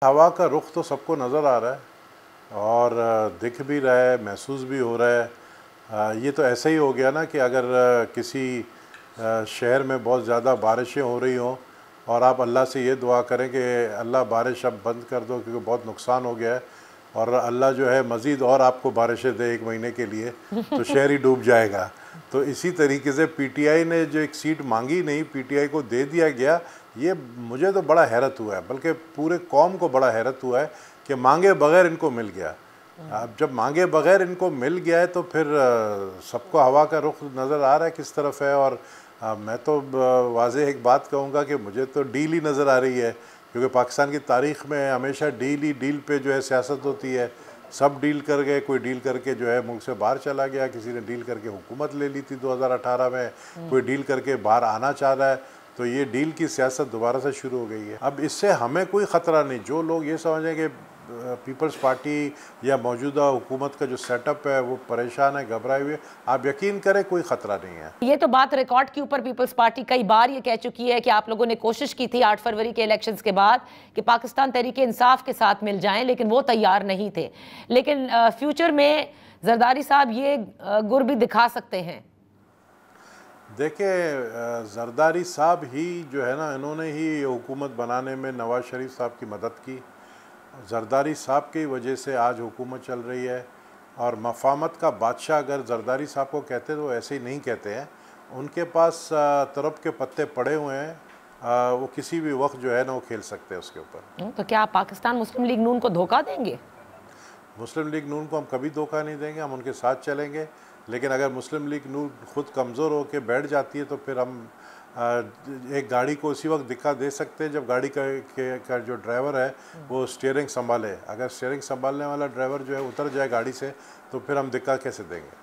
हवा का रुख तो सबको नज़र आ रहा है और दिख भी रहा है, महसूस भी हो रहा है। ये तो ऐसा ही हो गया ना कि अगर किसी शहर में बहुत ज़्यादा बारिशें हो रही हों और आप अल्लाह से ये दुआ करें कि अल्लाह बारिश अब बंद कर दो क्योंकि बहुत नुकसान हो गया है और अल्लाह जो है मज़ीद और आपको बारिशें दे 1 महीने के लिए, तो शहर ही डूब जाएगा। तो इसी तरीके से पीटीआई ने जो एक सीट मांगी नहीं, पीटीआई को दे दिया गया। ये मुझे तो बड़ा हैरत हुआ है, बल्कि पूरे कौम को बड़ा हैरत हुआ है कि मांगे बगैर इनको मिल गया। अब जब मांगे बगैर इनको मिल गया है तो फिर सबको हवा का रुख नज़र आ रहा है किस तरफ है। और मैं तो वाज़ेह एक बात कहूँगा कि मुझे तो डील ही नज़र आ रही है, क्योंकि पाकिस्तान की तारीख़ में हमेशा डील पे जो है सियासत होती है। सब डील कर गए, कोई डील करके जो है मुल्क से बाहर चला गया, किसी ने डील करके हुकूमत ले ली थी 2018 में, कोई डील करके बाहर आना चाह रहा है। तो ये डील की सियासत दोबारा से शुरू हो गई है। अब इससे हमें कोई ख़तरा नहीं। जो लोग ये समझें कि पीपल्स पार्टी या मौजूदा हुकूमत का जो सेटअप है वो परेशान है, घबराए हुए, आप यकीन करें कोई ख़तरा नहीं है। ये तो बात रिकॉर्ड के ऊपर पीपल्स पार्टी कई बार ये कह चुकी है कि आप लोगों ने कोशिश की थी 8 फरवरी के इलेक्शंस के बाद कि पाकिस्तान तहरीक इंसाफ के साथ मिल जाएं, लेकिन वो तैयार नहीं थे। लेकिन फ्यूचर में जरदारी साहब ये गुर भी दिखा सकते हैं। देखिए, जरदारी साहब ही जो है ना, इन्होंने ही हुकूमत बनाने में नवाज़ शरीफ साहब की मदद की। जरदारी साहब की वजह से आज हुकूमत चल रही है। और मफामत का बादशाह अगर जरदारी साहब को कहते तो ऐसे ही नहीं कहते हैं। उनके पास तरफ के पत्ते पड़े हुए हैं, वो किसी भी वक्त जो है ना वो खेल सकते हैं उसके ऊपर। तो क्या आप पाकिस्तान मुस्लिम लीग नून को धोखा देंगे? मुस्लिम लीग नून को हम कभी धोखा नहीं देंगे, हम उनके साथ चलेंगे। लेकिन अगर मुस्लिम लीग नून खुद कमज़ोर होकर बैठ जाती है तो फिर हम एक गाड़ी को उसी वक्त दिक्कत दे सकते हैं जब गाड़ी का जो ड्राइवर है वो स्टीयरिंग संभाले। अगर स्टीयरिंग संभालने वाला ड्राइवर जो है उतर जाए गाड़ी से तो फिर हम दिक्कत कैसे देंगे।